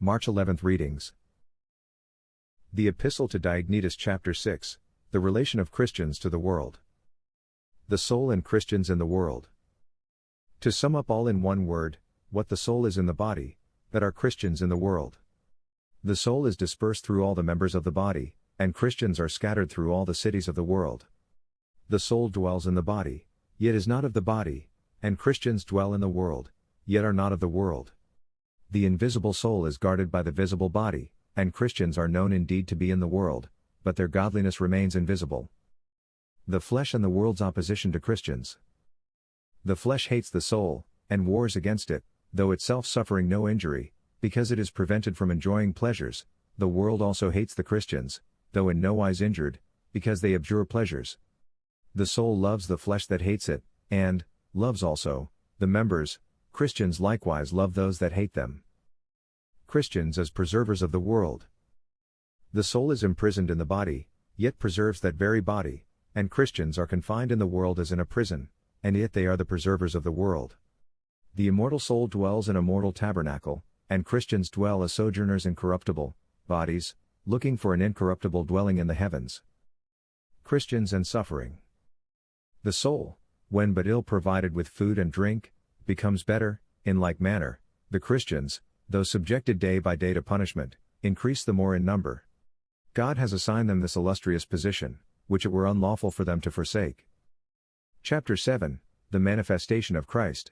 March 11 readings. The Epistle to Diognetus chapter 6, the relation of Christians to the world. The soul and Christians in the world. To sum up all in one word, what the soul is in the body, that are Christians in the world. The soul is dispersed through all the members of the body, and Christians are scattered through all the cities of the world. The soul dwells in the body, yet is not of the body, and Christians dwell in the world, yet are not of the world. The invisible soul is guarded by the visible body, and Christians are known indeed to be in the world, but their godliness remains invisible. The flesh and the world's opposition to Christians. The flesh hates the soul, and wars against it, though itself suffering no injury, because it is prevented from enjoying pleasures. The world also hates the Christians, though in no wise injured, because they abjure pleasures. The soul loves the flesh that hates it, and loves also the members. Christians likewise love those that hate them. Christians as preservers of the world. The soul is imprisoned in the body, yet preserves that very body, and Christians are confined in the world as in a prison, and yet they are the preservers of the world. The immortal soul dwells in a mortal tabernacle, and Christians dwell as sojourners in corruptible bodies, looking for an incorruptible dwelling in the heavens. Christians and suffering. The soul, when but ill provided with food and drink, becomes better. In like manner, the Christians, though subjected day by day to punishment, increase the more in number. God has assigned them this illustrious position, which it were unlawful for them to forsake. Chapter 7, the manifestation of Christ.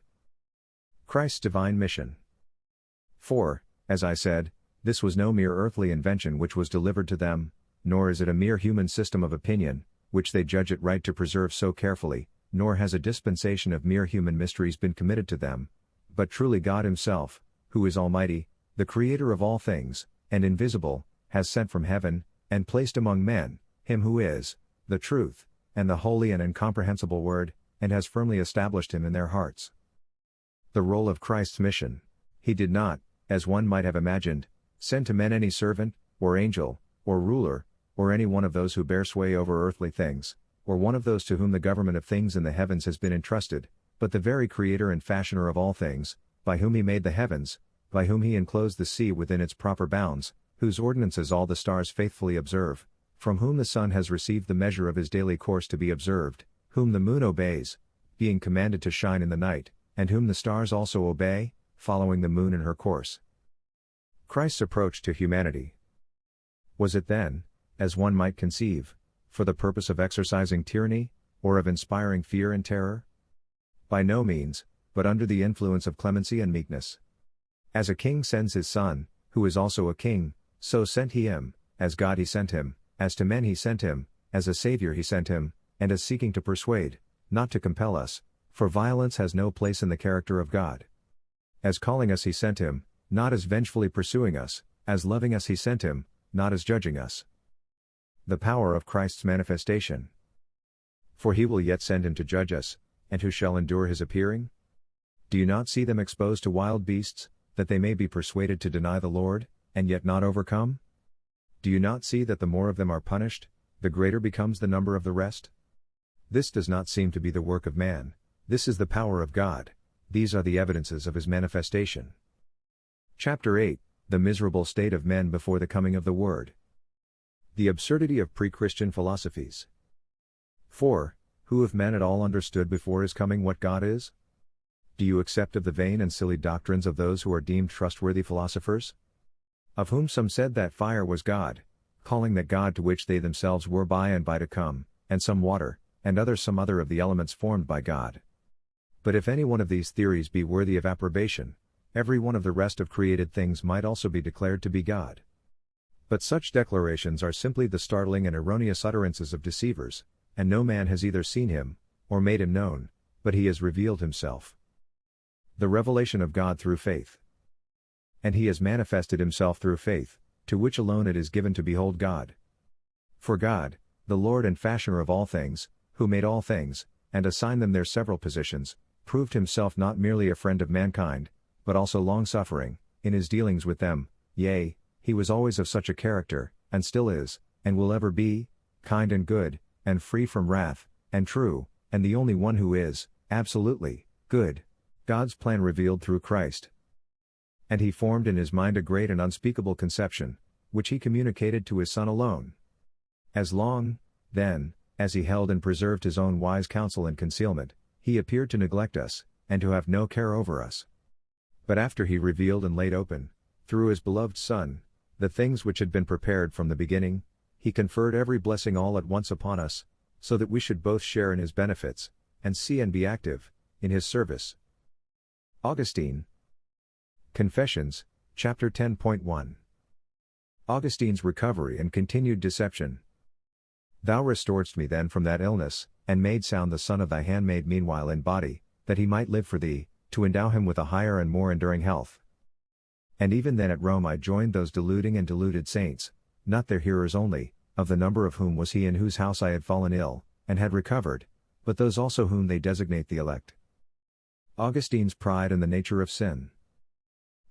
Christ's divine mission. For, as I said, this was no mere earthly invention which was delivered to them, nor is it a mere human system of opinion, which they judge it right to preserve so carefully, nor has a dispensation of mere human mysteries been committed to them, but truly God Himself, who is Almighty, the Creator of all things, and invisible, has sent from heaven, and placed among men, Him who is, the truth, and the holy and incomprehensible Word, and has firmly established Him in their hearts. The role of Christ's mission. He did not, as one might have imagined, send to men any servant, or angel, or ruler, or any one of those who bear sway over earthly things, or one of those to whom the government of things in the heavens has been entrusted, but the very Creator and Fashioner of all things, by whom He made the heavens, by whom He enclosed the sea within its proper bounds, whose ordinances all the stars faithfully observe, from whom the sun has received the measure of his daily course to be observed, whom the moon obeys, being commanded to shine in the night, and whom the stars also obey, following the moon in her course. Christ's approach to humanity. Was it then, as one might conceive, for the purpose of exercising tyranny, or of inspiring fear and terror? By no means, but under the influence of clemency and meekness. As a king sends his son, who is also a king, so sent He him. As God He sent Him, as to men He sent Him, as a Savior He sent Him, and as seeking to persuade, not to compel us, for violence has no place in the character of God. As calling us He sent Him, not as vengefully pursuing us, as loving us He sent Him, not as judging us. The power of Christ's manifestation. For He will yet send Him to judge us, and who shall endure His appearing? Do you not see them exposed to wild beasts, that they may be persuaded to deny the Lord, and yet not overcome? Do you not see that the more of them are punished, the greater becomes the number of the rest? This does not seem to be the work of man, this is the power of God, these are the evidences of His manifestation. Chapter 8, the miserable state of men before the coming of the Word. The absurdity of pre-Christian philosophies. For, who of men at all understood before His coming what God is? Do you accept of the vain and silly doctrines of those who are deemed trustworthy philosophers? Of whom some said that fire was God, calling that God to which they themselves were by and by to come, and some water, and others some other of the elements formed by God. But if any one of these theories be worthy of approbation, every one of the rest of created things might also be declared to be God. But such declarations are simply the startling and erroneous utterances of deceivers, and no man has either seen Him, or made Him known, but He has revealed Himself. The revelation of God through faith. And He has manifested Himself through faith, to which alone it is given to behold God. For God, the Lord and Fashioner of all things, who made all things, and assigned them their several positions, proved Himself not merely a friend of mankind, but also long-suffering, in His dealings with them, yea, He was always of such a character, and still is, and will ever be, kind and good, and free from wrath, and true, and the only one who is, absolutely, good. God's plan revealed through Christ. And he formed in his mind a great and unspeakable conception, which he communicated to his Son alone. As long, then, as he held and preserved his own wise counsel in concealment, he appeared to neglect us, and to have no care over us. But after he revealed and laid open, through his beloved Son, the things which had been prepared from the beginning, he conferred every blessing all at once upon us, so that we should both share in his benefits, and see and be active in his service. Augustine. Confessions, chapter 10.1. Augustine's recovery and continued deception. Thou restoredst me then from that illness, and made sound the son of thy handmaid meanwhile in body, that he might live for thee, to endow him with a higher and more enduring health. And even then at Rome I joined those deluding and deluded saints, not their hearers only, of the number of whom was he in whose house I had fallen ill, and had recovered, but those also whom they designate the elect. Augustine's pride and the nature of sin.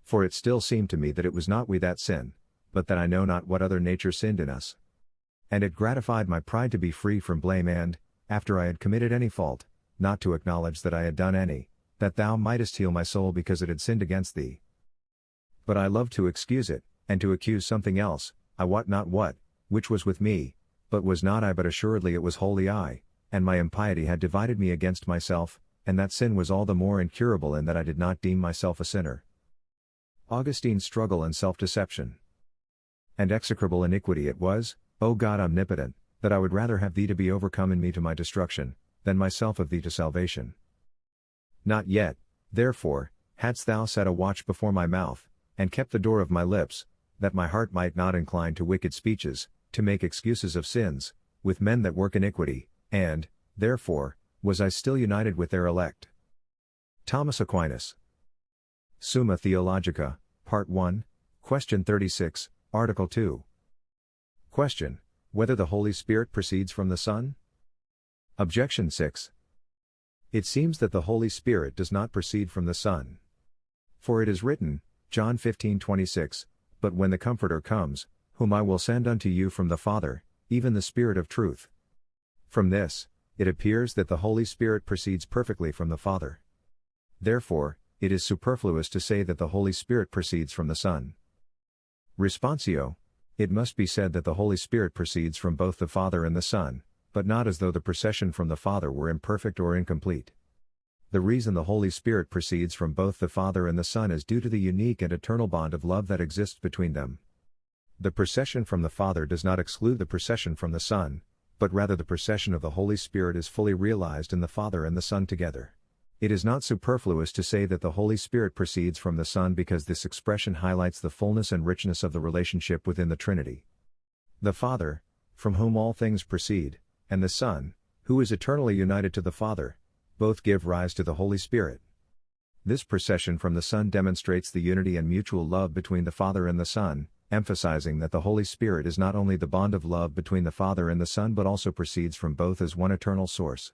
For it still seemed to me that it was not we that sin, but that I know not what other nature sinned in us. And it gratified my pride to be free from blame and, after I had committed any fault, not to acknowledge that I had done any, that thou mightest heal my soul because it had sinned against thee. But I loved to excuse it, and to accuse something else, I wot not what, which was with me, but was not I, but assuredly it was wholly I, and my impiety had divided me against myself, and that sin was all the more incurable in that I did not deem myself a sinner. Augustine's struggle and self-deception. And execrable iniquity it was, O God omnipotent, that I would rather have thee to be overcome in me to my destruction, than myself of thee to salvation. Not yet, therefore, hadst thou set a watch before my mouth, and kept the door of my lips, that my heart might not incline to wicked speeches, to make excuses of sins, with men that work iniquity, and, therefore, was I still united with their elect. Thomas Aquinas. Summa Theologica, Part 1, Question 36, Article 2. Question: Whether the Holy Spirit proceeds from the Son? Objection 6. It seems that the Holy Spirit does not proceed from the Son. For it is written, John 15:26, But when the Comforter comes, whom I will send unto you from the Father, even the Spirit of truth. From this, it appears that the Holy Spirit proceeds perfectly from the Father. Therefore, it is superfluous to say that the Holy Spirit proceeds from the Son. Responsio: It must be said that the Holy Spirit proceeds from both the Father and the Son, but not as though the procession from the Father were imperfect or incomplete. The reason the Holy Spirit proceeds from both the Father and the Son is due to the unique and eternal bond of love that exists between them. The procession from the Father does not exclude the procession from the Son, but rather the procession of the Holy Spirit is fully realized in the Father and the Son together. It is not superfluous to say that the Holy Spirit proceeds from the Son because this expression highlights the fullness and richness of the relationship within the Trinity. The Father, from whom all things proceed, and the Son, who is eternally united to the Father, both give rise to the Holy Spirit. This procession from the Son demonstrates the unity and mutual love between the Father and the Son, emphasizing that the Holy Spirit is not only the bond of love between the Father and the Son but also proceeds from both as one eternal source.